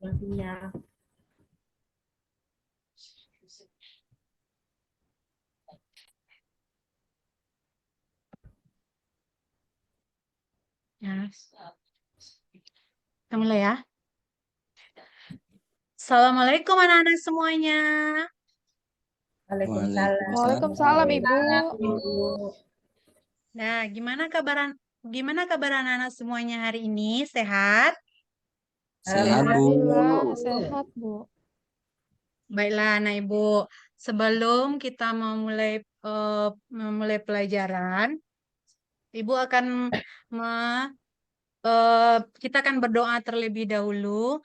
Nantinya. Ya, kita mulai ya. Assalamualaikum anak-anak semuanya. Waalaikumsalam. Waalaikumsalam, Ibu. Ibu. Nah, gimana kabar anak-anak semuanya hari ini? Sehat? Sehat, Bu. Alhamdulillah, sehat, Bu. Baiklah, anak Ibu. Sebelum kita memulai pelajaran, Ibu akan me- kita akan berdoa terlebih dahulu.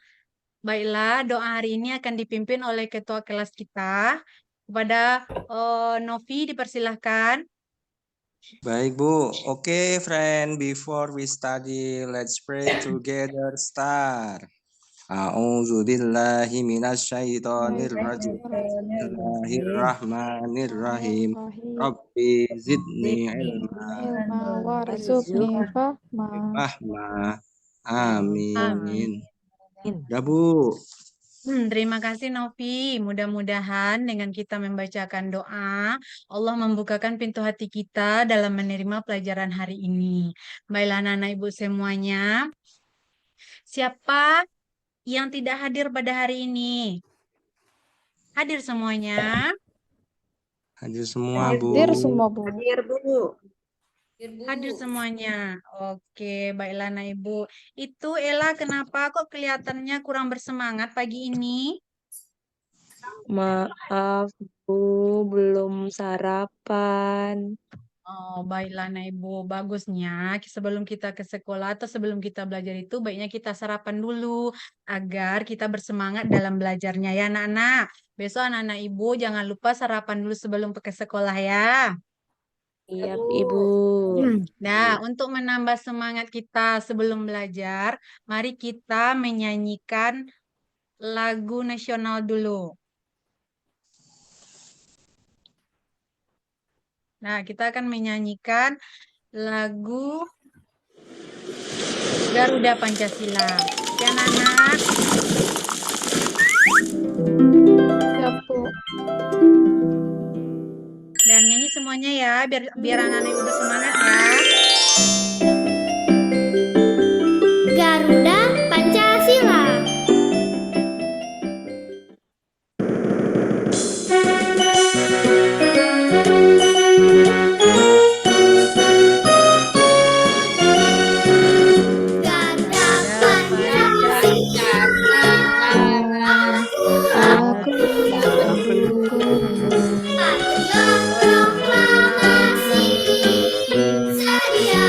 Baiklah, doa hari ini akan dipimpin oleh ketua kelas kita. Kepada Novi dipersilahkan. Baik, Bu. Oke, friend. Before we study, let's pray together. Start. A'udzu billahi minasyaitonir rajim. Bismillahirrahmanirrahim. Rabbi zidni ilma Ilma warzuqni fahma. fahma. Amin. Amin. Ya, Bu. Terima kasih Novi. Mudah-mudahan dengan kita membacakan doa, Allah membukakan pintu hati kita dalam menerima pelajaran hari ini. Baiklah anak-anak ibu semuanya, siapa yang tidak hadir pada hari ini? Hadir semuanya? Hadir semua, Bu. Hadir semua, Bu. Hadir, Bu. Hadir semuanya. Oke, baiklah anak ibu. Itu Ella kenapa kok kelihatannya kurang bersemangat pagi ini? Maaf, Bu, belum sarapan. Oh, baiklah, Nah Ibu. Bagusnya sebelum kita ke sekolah atau sebelum kita belajar itu baiknya kita sarapan dulu agar kita bersemangat dalam belajarnya ya, anak-anak. Besok anak-anak Ibu jangan lupa sarapan dulu sebelum ke sekolah ya. Iya, Ibu. Nah, untuk menambah semangat kita sebelum belajar, mari kita menyanyikan lagu nasional dulu. Nah, kita akan menyanyikan lagu Garuda Pancasila. Ya, anak-anak. Siap, Bu. Dan nyanyi semuanya ya, biar anak-anak ibu bersemangat ya. Garuda Pancasila. Garuda Pancasila. Aku mendukungmu. Patriot proklamasi. Sedia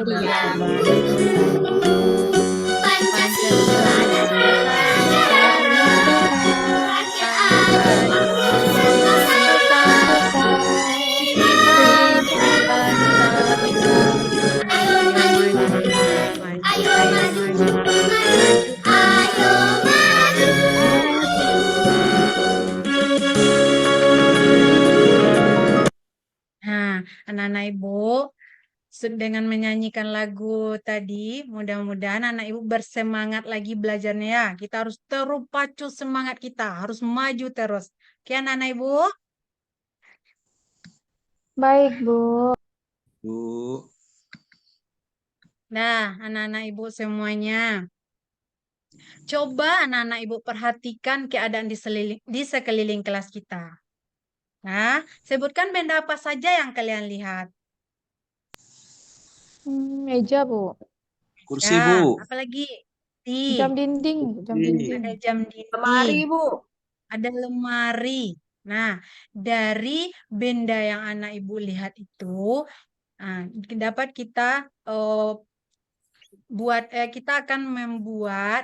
menunggu. Pancasila dan negara. Rakyat adil makmur sentosa. Ayo maju, ayo maju, maju, ayo maju. Nah, anak-anak ibu, dengan menyanyikan lagu tadi, mudah-mudahan anak ibu bersemangat lagi belajarnya ya. Kita harus terpacu semangat kita, harus maju terus. Oke, anak-anak ibu? Baik, Bu. Bu. Nah, anak-anak ibu semuanya. Coba anak-anak ibu perhatikan keadaan di sekeliling kelas kita. Nah, sebutkan benda apa saja yang kalian lihat. Meja, Bu. Kursi, Ya, Bu. apalagi? Jam dinding, jam dinding. Ada jam Lemari, dinding, Bu. ada lemari. Nah, dari benda yang anak ibu lihat itu, dapat kita kita akan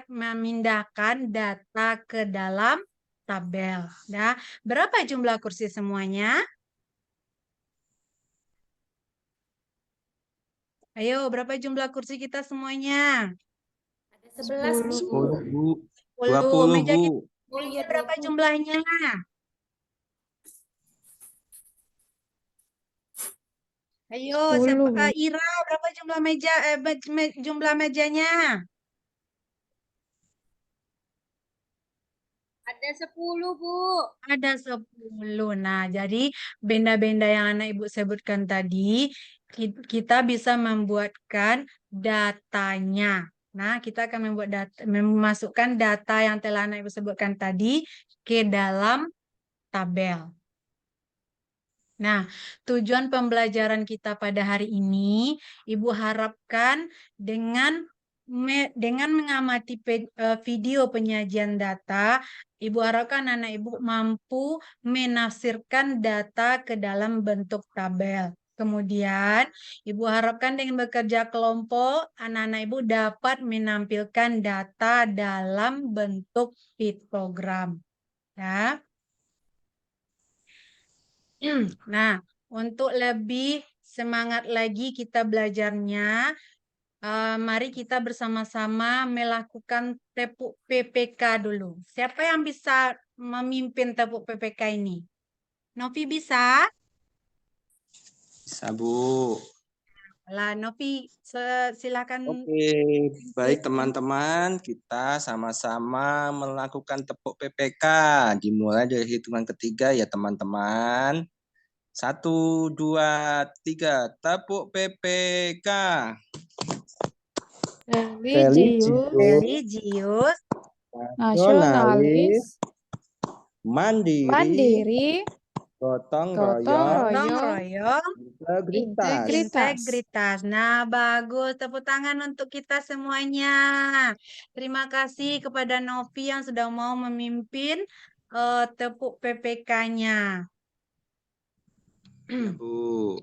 memindahkan data ke dalam tabel. Nah, berapa jumlah kursi semuanya? Ayo, berapa jumlah kursi kita semuanya? 11, Bu. 10, Bu. 10. 20, Meja Bu. meja berapa jumlahnya? Ayo, 10, Bu. Ira, berapa jumlah jumlah mejanya? Ada 10, Bu. Ada 10. Nah, jadi benda-benda yang anak ibu sebutkan tadi, kita bisa membuatkan datanya. Nah, kita akan memasukkan data yang telah anak ibu sebutkan tadi ke dalam tabel. Nah, tujuan pembelajaran kita pada hari ini, Ibu harapkan dengan mengamati video penyajian data, Ibu harapkan anak Ibu mampu menafsirkan data ke dalam bentuk tabel. Kemudian, Ibu harapkan dengan bekerja kelompok, anak-anak Ibu dapat menampilkan data dalam bentuk piktogram. Ya. Nah, untuk lebih semangat lagi kita belajarnya, mari kita bersama-sama melakukan tepuk PPK dulu. Siapa yang bisa memimpin tepuk PPK ini? Novi bisa? Bisa, Bu. Lah, Novi, silakan. Oke, baik teman-teman, kita sama-sama melakukan tepuk PPK. Dimulai dari hitungan ketiga ya teman-teman. 1, 2, 3, tepuk PPK. Religius, nasionalis, mandiri, gotong gotong royong, integritas. Nah, bagus. Tepuk tangan untuk kita semuanya. Terima kasih kepada Novi yang sudah mau memimpin tepuk PPK-nya. Bu.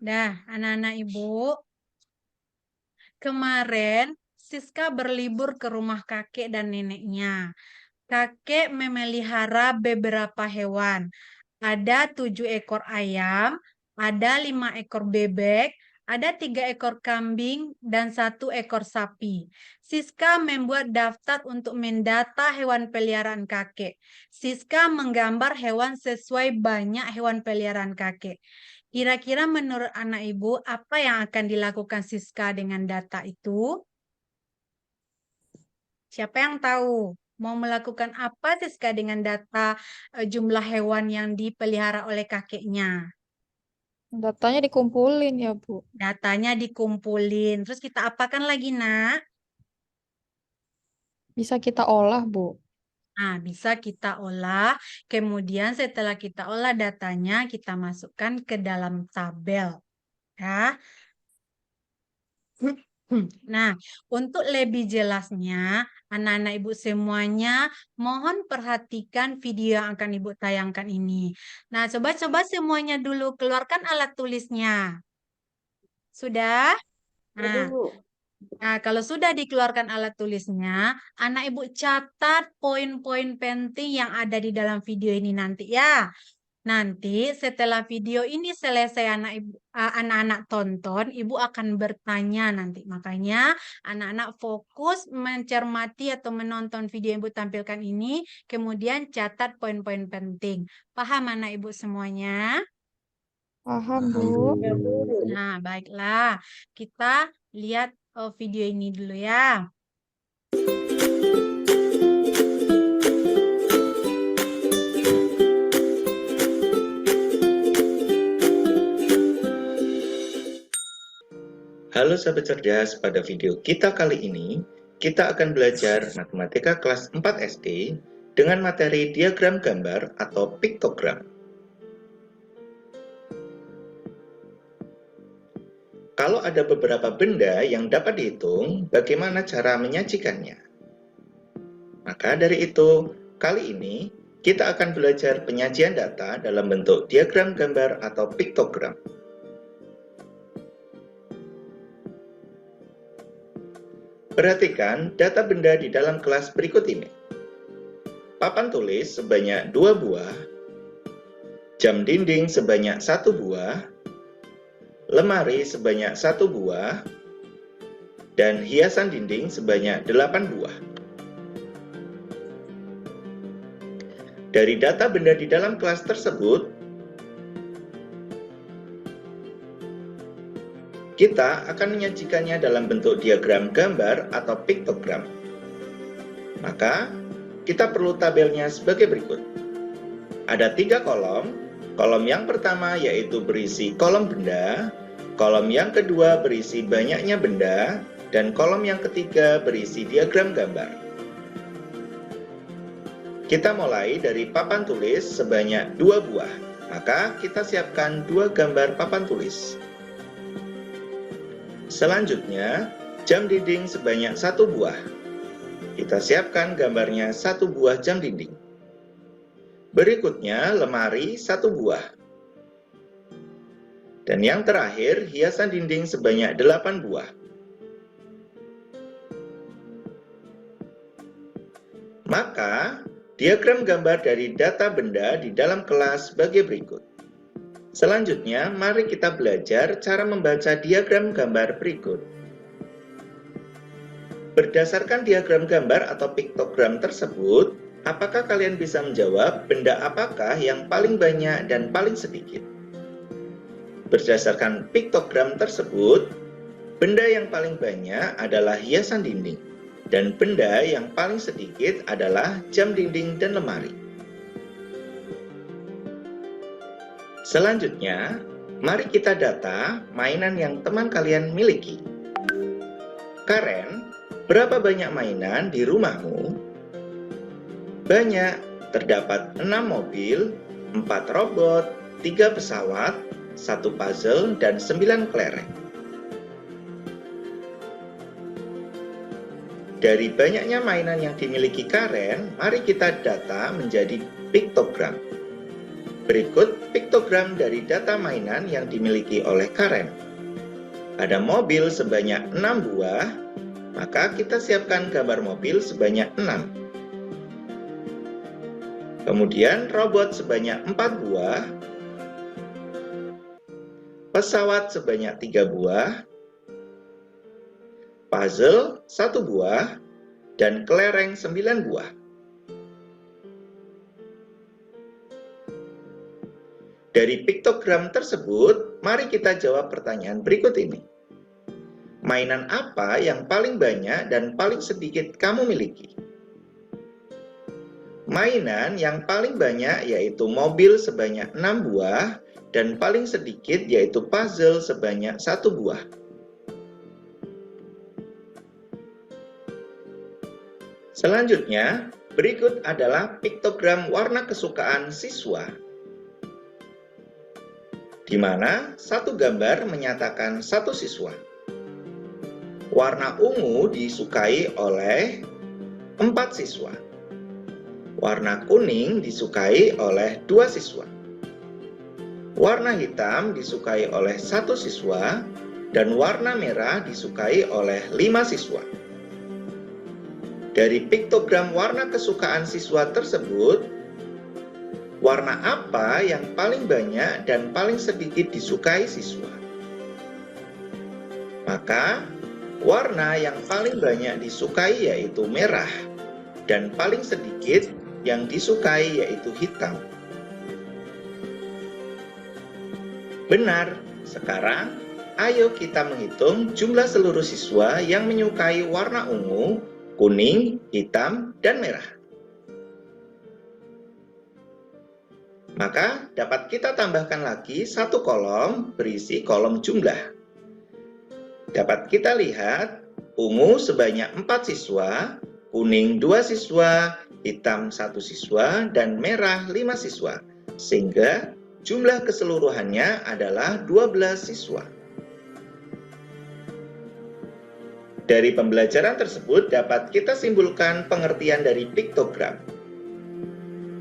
Nah, anak-anak Ibu, kemarin Siska berlibur ke rumah kakek dan neneknya. Kakek memelihara beberapa hewan. Ada 7 ekor ayam, ada 5 ekor bebek, ada 3 ekor kambing, dan 1 ekor sapi. Siska membuat daftar untuk mendata hewan peliharaan kakek. Siska menggambar hewan sesuai banyak hewan peliharaan kakek. Kira-kira menurut anak ibu, apa yang akan dilakukan Siska dengan data itu? Siapa yang tahu? Mau melakukan apa Siska dengan data jumlah hewan yang dipelihara oleh kakeknya? Datanya dikumpulin ya, Bu. Datanya dikumpulin. Terus kita apakan lagi, Nak? Bisa kita olah, Bu. Nah, bisa kita olah. Kemudian setelah kita olah datanya, kita masukkan ke dalam tabel. Ya. Nah, untuk lebih jelasnya, anak-anak Ibu semuanya, mohon perhatikan video yang akan Ibu tayangkan ini. Nah, coba semuanya dulu keluarkan alat tulisnya. Sudah? Nah, kalau sudah dikeluarkan alat tulisnya, anak Ibu catat poin-poin penting yang ada di dalam video ini nanti ya. Nanti setelah video ini selesai anak-anak tonton, Ibu akan bertanya nanti. Makanya anak-anak fokus mencermati atau menonton video yang Ibu tampilkan ini, kemudian catat poin-poin penting. Paham anak Ibu semuanya? Paham, Bu. Nah, baiklah. Kita lihat video ini dulu ya. Halo sahabat cerdas, pada video kita kali ini, kita akan belajar matematika kelas 4 SD dengan materi diagram gambar atau piktogram. Kalau ada beberapa benda yang dapat dihitung, bagaimana cara menyajikannya? Maka dari itu, kali ini kita akan belajar penyajian data dalam bentuk diagram gambar atau piktogram. Perhatikan data benda di dalam kelas berikut ini. Papan tulis sebanyak 2 buah, jam dinding sebanyak 1 buah, lemari sebanyak 1 buah, dan hiasan dinding sebanyak 8 buah. Dari data benda di dalam kelas tersebut, kita akan menyajikannya dalam bentuk diagram gambar atau piktogram. Maka kita perlu tabelnya sebagai berikut. Ada 3 kolom. Kolom yang pertama yaitu berisi kolom benda, kolom yang kedua berisi banyaknya benda, dan kolom yang ketiga berisi diagram gambar. Kita mulai dari papan tulis sebanyak 2 buah. Maka kita siapkan 2 gambar papan tulis. Selanjutnya, jam dinding sebanyak 1 buah. Kita siapkan gambarnya 1 buah jam dinding. Berikutnya, lemari 1 buah. Dan yang terakhir, hiasan dinding sebanyak 8 buah. Maka, diagram gambar dari data benda di dalam kelas sebagai berikut. Selanjutnya, mari kita belajar cara membaca diagram gambar berikut. Berdasarkan diagram gambar atau piktogram tersebut, apakah kalian bisa menjawab benda apakah yang paling banyak dan paling sedikit? Berdasarkan piktogram tersebut, benda yang paling banyak adalah hiasan dinding, dan benda yang paling sedikit adalah jam dinding dan lemari. Selanjutnya, mari kita data mainan yang teman kalian miliki. Karen, berapa banyak mainan di rumahmu? Banyak, terdapat 6 mobil, 4 robot, 3 pesawat, 1 puzzle, dan 9 kelereng. Dari banyaknya mainan yang dimiliki Karen, mari kita data menjadi piktogram. Berikut piktogram dari data mainan yang dimiliki oleh Karen. Ada mobil sebanyak 6 buah, maka kita siapkan gambar mobil sebanyak 6. Kemudian robot sebanyak 4 buah, pesawat sebanyak 3 buah, puzzle 1 buah, dan kelereng 9 buah. Dari piktogram tersebut, mari kita jawab pertanyaan berikut ini. Mainan apa yang paling banyak dan paling sedikit kamu miliki? Mainan yang paling banyak yaitu mobil sebanyak 6 buah dan paling sedikit yaitu puzzle sebanyak 1 buah. Selanjutnya, berikut adalah piktogram warna kesukaan siswa, di mana satu gambar menyatakan satu siswa. Warna ungu disukai oleh 4 siswa. Warna kuning disukai oleh 2 siswa. Warna hitam disukai oleh 1 siswa, dan warna merah disukai oleh 5 siswa. Dari piktogram warna kesukaan siswa tersebut, warna apa yang paling banyak dan paling sedikit disukai siswa? Maka, warna yang paling banyak disukai yaitu merah, dan paling sedikit yang disukai yaitu hitam. Benar, sekarang ayo kita menghitung jumlah seluruh siswa yang menyukai warna ungu, kuning, hitam, dan merah. Maka dapat kita tambahkan lagi satu kolom berisi kolom jumlah. Dapat kita lihat ungu sebanyak 4 siswa, kuning 2 siswa, hitam 1 siswa, dan merah 5 siswa. Sehingga jumlah keseluruhannya adalah 12 siswa. Dari pembelajaran tersebut dapat kita simpulkan pengertian dari piktogram.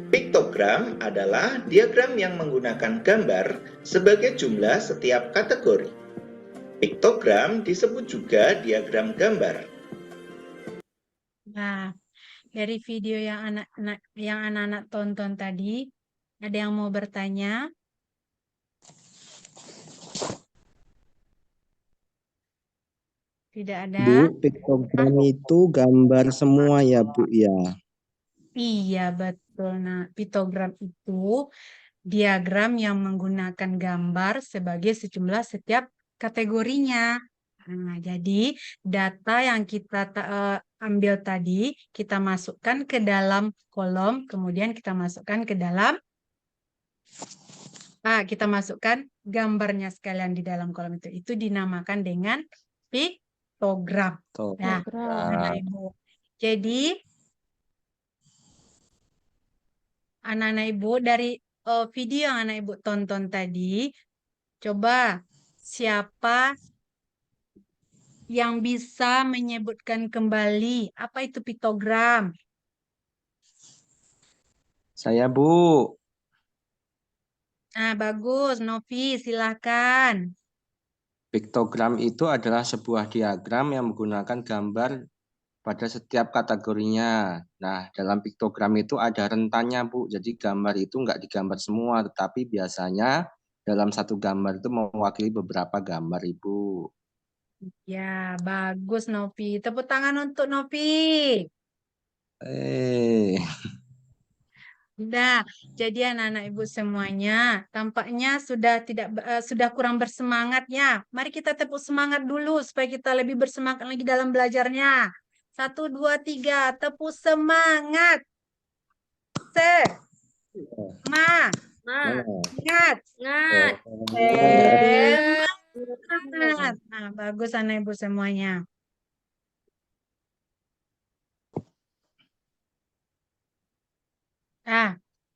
Piktogram adalah diagram yang menggunakan gambar sebagai jumlah setiap kategori. Piktogram disebut juga diagram gambar. Nah, dari video yang anak-anak tonton tadi, ada yang mau bertanya? Tidak ada? Bu, piktogram itu gambar semua ya, Bu ya. Iya, betul. Nah, piktogram itu diagram yang menggunakan gambar sebagai sejumlah setiap kategorinya. Nah, jadi data yang kita ambil tadi kita masukkan ke dalam kolom, kemudian kita masukkan ke dalam kita masukkan gambarnya sekalian di dalam kolom itu. Itu dinamakan dengan piktogram. Nah, Program. anak ibu. Jadi anak-anak ibu dari video yang anak ibu tonton tadi, coba siapa yang bisa menyebutkan kembali apa itu piktogram? Saya, Bu. Nah, bagus, Novi, silakan. Piktogram itu adalah sebuah diagram yang menggunakan gambar pada setiap kategorinya. Nah, dalam piktogram itu ada rentannya, Bu. Jadi gambar itu nggak digambar semua, tetapi biasanya dalam satu gambar itu mewakili beberapa gambar, Ibu. Ya, bagus, Novi. Tepuk tangan untuk Novi. Udah, jadi anak-anak ibu semuanya tampaknya sudah kurang bersemangat ya. Mari kita tepuk semangat dulu supaya kita lebih bersemangat lagi dalam belajarnya. 1, 2, 3, tepuk semangat. Semangat. Ngat. Semangat. Nah, bagus anak ibu semuanya.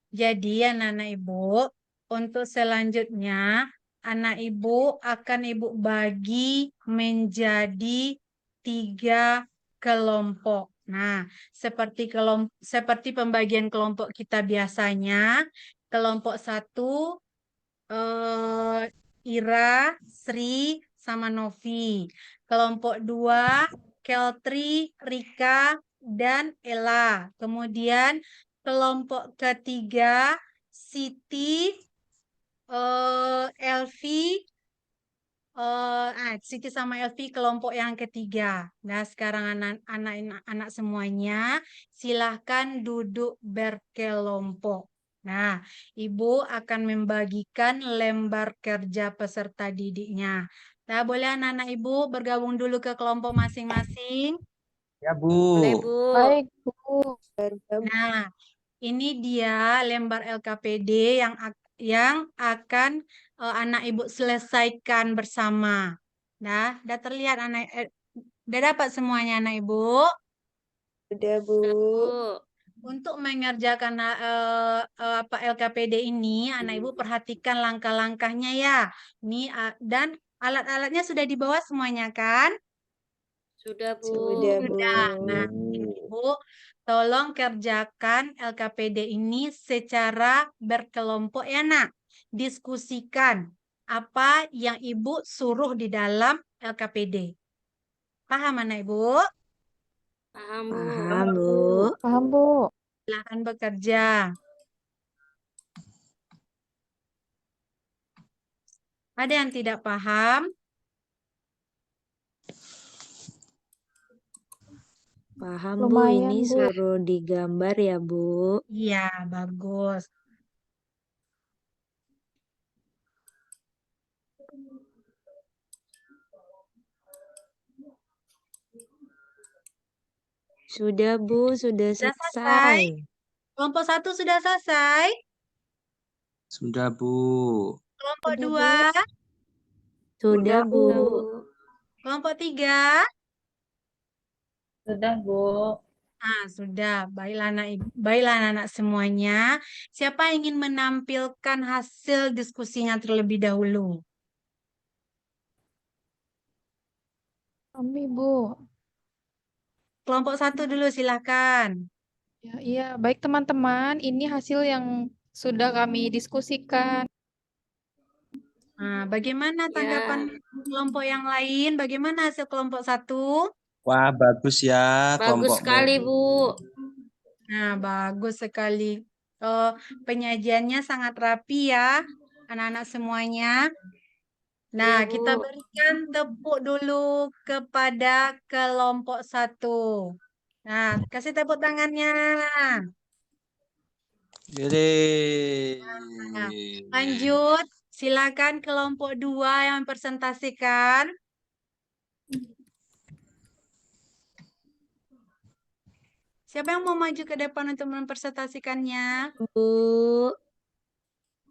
Jadi anak-anak ibu, untuk selanjutnya anak ibu akan ibu bagi menjadi 3 kelompok. Nah, seperti pembagian kelompok kita biasanya, kelompok 1 Ira, Sri, sama Novi. Kelompok 2 Keltri, Rika, dan Ella. Kemudian kelompok ketiga Siti, Elvi, Siti sama Elvi kelompok yang ketiga. Nah, sekarang anak-anak semuanya silahkan duduk berkelompok. Nah, Ibu akan membagikan lembar kerja peserta didiknya. Nah, boleh anak-anak Ibu bergabung dulu ke kelompok masing-masing. Ya, Boleh, Bu. Bu. Baik, Bu. Nah, ini dia lembar LKPD yang akan anak ibu selesaikan bersama. Nah, udah terlihat udah dapat semuanya anak ibu. Udah, Bu. Untuk mengerjakan LKPD ini, anak ibu perhatikan langkah-langkahnya ya. Ini dan alat-alatnya sudah dibawa semuanya kan? Sudah, Bu. Sudah, Bu. Nah, Ibu, tolong kerjakan LKPD ini secara berkelompok ya, Nak. Diskusikan apa yang Ibu suruh di dalam LKPD. Paham, anak Ibu? Paham, Bu. Paham, Bu. Paham, Bu. Silakan bekerja. Ada yang tidak paham? Paham, Bu. Lumayan, Ini Bu. suruh digambar ya, Bu. Iya, bagus. Sudah, Bu. Sudah Sudah selesai. Kelompok 1 sudah selesai. Sudah, Bu. Kelompok Sudah, 2, Sudah, Bu. kelompok 3. Sudah, Bu. Sudah. Baiklah anak-anak semuanya. Siapa yang ingin menampilkan hasil diskusinya terlebih dahulu? Kami, Bu. Kelompok 1 dulu silakan. Ya, iya. Baik, teman-teman. Ini hasil yang sudah kami diskusikan. Bagaimana tanggapan kelompok yang lain? Bagaimana hasil kelompok 1? Wah, bagus ya Bagus kelompokmu. sekali, Bu. Bagus sekali. Penyajiannya sangat rapi ya, anak-anak semuanya. Nah, Iya, Bu. kita berikan tepuk dulu kepada kelompok 1. Nah, kasih tepuk tangannya. Nah, lanjut, silakan kelompok 2 yang presentasikan. Siapa yang mau maju ke depan untuk mempresentasikannya? Bu.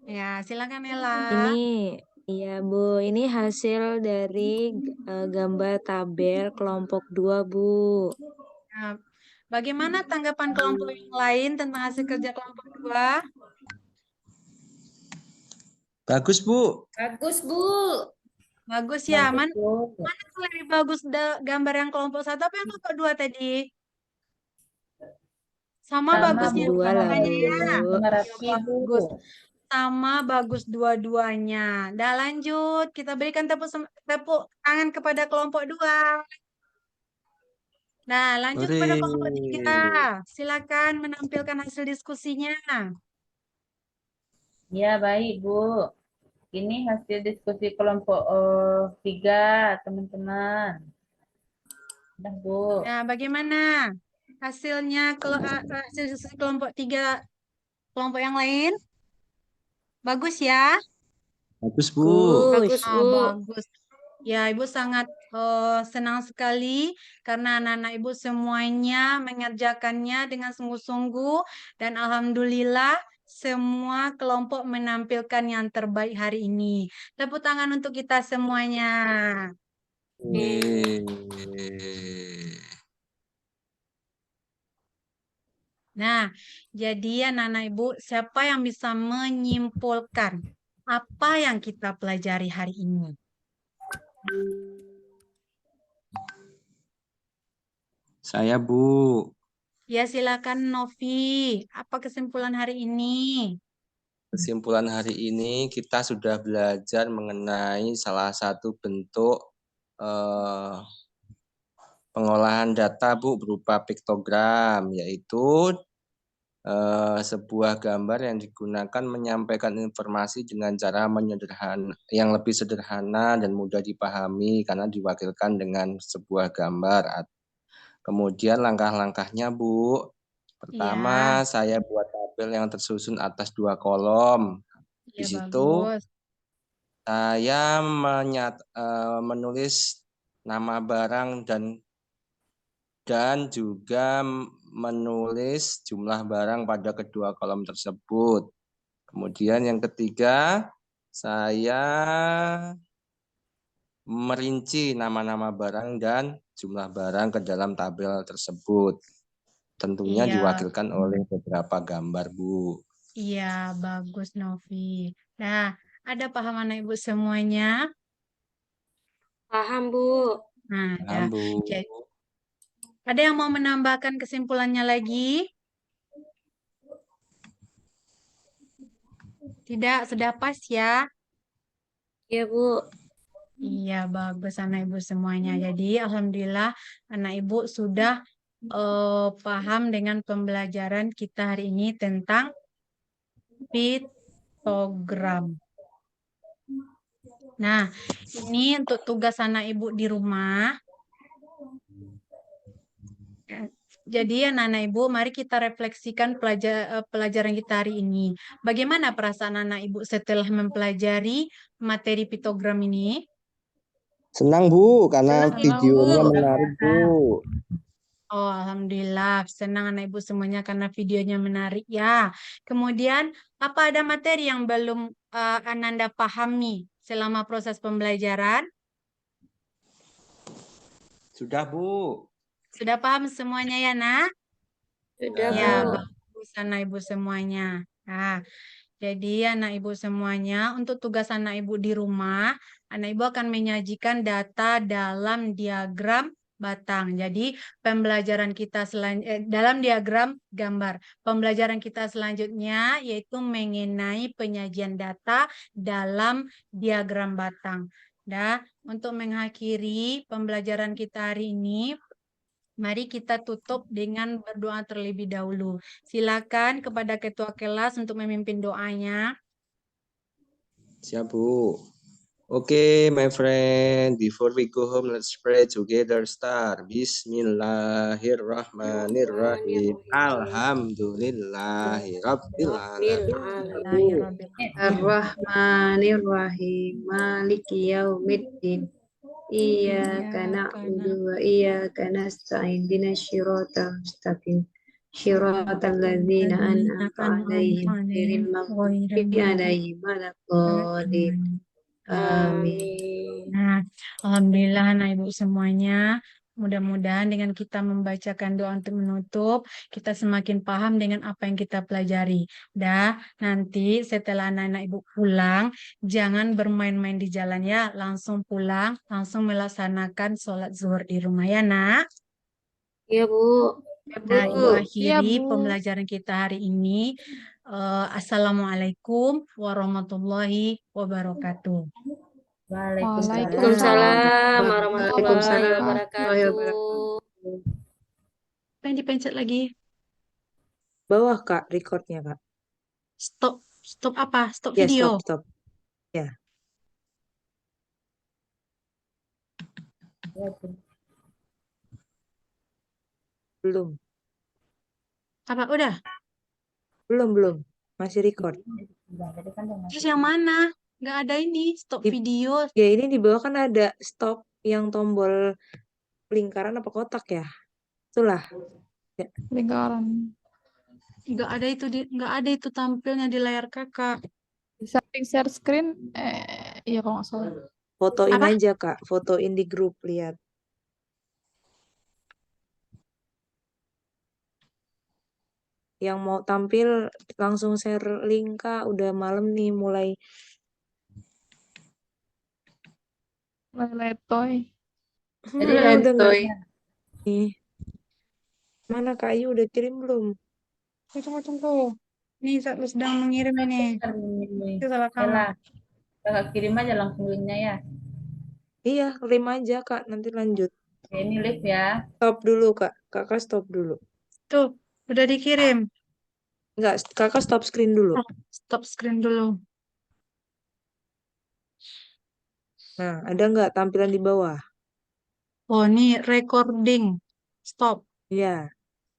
Ya, silakan Ella. Iya Bu, ini hasil dari gambar tabel kelompok 2 Bu. Nah, bagaimana tanggapan kelompok yang lain tentang hasil kerja kelompok 2? Bagus, Bu. Bagus, Bu. Bagus ya. Mana yang lebih bagus gambar yang kelompok 1 apa yang kelompok 2 tadi? Sama bagusnya Dua lah dua-duanya ya. Bu. Bagus. Sama bagus dua-duanya. Dah lanjut. Kita berikan tepuk tangan kepada kelompok 2. Nah, lanjut kepada kelompok 3. Silakan menampilkan hasil diskusinya. Ya, baik, Bu. Ini hasil diskusi kelompok 3, teman-teman. Dah, Bu. Nah, bagaimana hasilnya hasil diskusi kelompok 3 kelompok yang lain? Bagus ya? Bagus, Bu. Bagus Ah, Bu. bagus. Ya, Ibu sangat senang sekali karena anak-anak Ibu semuanya mengerjakannya dengan sungguh-sungguh dan alhamdulillah semua kelompok menampilkan yang terbaik hari ini. Tepuk tangan untuk kita semuanya. Nah, jadi anak-anak Ibu, siapa yang bisa menyimpulkan apa yang kita pelajari hari ini? Saya, Bu. Ya, silakan Novi. Apa kesimpulan hari ini? Kesimpulan hari ini kita sudah belajar mengenai salah satu bentuk pengolahan data, Bu, berupa piktogram, yaitu sebuah gambar yang digunakan menyampaikan informasi dengan cara yang lebih sederhana dan mudah dipahami karena diwakilkan dengan sebuah gambar. Kemudian langkah-langkahnya, Bu. Pertama, saya buat tabel yang tersusun atas 2 kolom. Di situ bagus. saya menulis nama barang dan juga menulis jumlah barang pada kedua kolom tersebut. Kemudian yang ketiga, saya merinci nama-nama barang dan jumlah barang ke dalam tabel tersebut. Tentunya diwakilkan oleh beberapa gambar, Bu. Iya, bagus Novi. Nah, ada paham anak Ibu semuanya? Paham, Bu. Nah, Paham, Bu. Ada yang mau menambahkan kesimpulannya lagi? Tidak, sudah pas ya? Iya, Bu. Iya, bagus anak Ibu semuanya. Jadi, alhamdulillah anak Ibu sudah paham dengan pembelajaran kita hari ini tentang piktogram. Nah, ini untuk tugas anak Ibu di rumah. Jadi anak-anak Ibu, mari kita refleksikan pelajaran kita hari ini. Bagaimana perasaan anak Ibu setelah mempelajari materi piktogram ini? Senang, Bu, karena videonya menarik, Bu. Oh, alhamdulillah. Senang anak Ibu semuanya karena videonya menarik ya. Kemudian, apa ada materi yang belum Ananda pahami selama proses pembelajaran? Sudah, Bu. Sudah paham semuanya ya, Nak? Sudah, Ya, Bu. bagus anak Ibu semuanya. Nah, jadi anak Ibu semuanya, untuk tugas anak Ibu di rumah, anak Ibu akan menyajikan data dalam diagram batang. Jadi, pembelajaran kita dalam diagram gambar. Pembelajaran kita selanjutnya yaitu mengenai penyajian data dalam diagram batang. Nah, untuk mengakhiri pembelajaran kita hari ini, mari kita tutup dengan berdoa terlebih dahulu. Silakan kepada ketua kelas untuk memimpin doanya. Siap, Bu. Okay, my friend, before we go home, let's pray together. Start. Bismillahirrahmanirrahim. Alhamdulillahirabbil alamin. Ar-Rahmanir-Rahim. Maliki yaumiddin. إياك إياك نعبد نعبد وإياك نستعين اهدنا الصراط المستقيم صراط الذين الذين أنعمت أنعمت عليهم غير عليهم غير المغضوب المغضوب عليهم ولا الضالين عليهم. آمين. Nah, alhamdulillah anak ibu semuanya. Mudah-mudahan dengan kita membacakan doa untuk menutup, kita semakin paham dengan apa yang kita pelajari. Dah, nanti setelah anak-anak ibu pulang, jangan bermain-main di jalan ya. Langsung pulang, langsung melaksanakan sholat zuhur di rumah ya, nak. Iya, Bu. Nah, ibu Iya, akhiri Bu. pembelajaran kita hari ini. Assalamualaikum warahmatullahi wabarakatuh. Waalaikumsalam warahmatullahi Waalaikumsalam warahmatullahi wabarakatuh. Apa yang dipencet lagi? Bawah Kak, recordnya Kak. Stop, stop apa? Stop Ya, video. stop. Ya. Belum. Apa? Udah? Belum. Masih record. Terus yang mana? Nggak ada ini, stop Di- video. Ya, ini di bawah kan ada stop yang tombol lingkaran apa kotak ya? Itulah. Lingkaran. Nggak ada itu tampilnya di layar kakak. Di samping share screen, iya kalau nggak salah. Fotoin Apa? aja Kak. Fotoin di grup, lihat. Yang mau tampil langsung share link Kak. Udah malam nih mulai. Letoy. Udah nggak nih. Mana Kak Ayu udah kirim belum? Tunggu. Nih, saya sedang mengirim ini. Itu salah kamu. Yalah, kakak kirim aja langsung linknya ya. Iya, kirim aja Kak. Nanti lanjut. Oke, ini live ya. Stop dulu Kak. Kakak stop dulu. Tuh, udah dikirim. Enggak, Kakak stop screen dulu. Stop screen dulu. Nah, ada nggak tampilan di bawah? Oh, ini recording. Stop. Iya.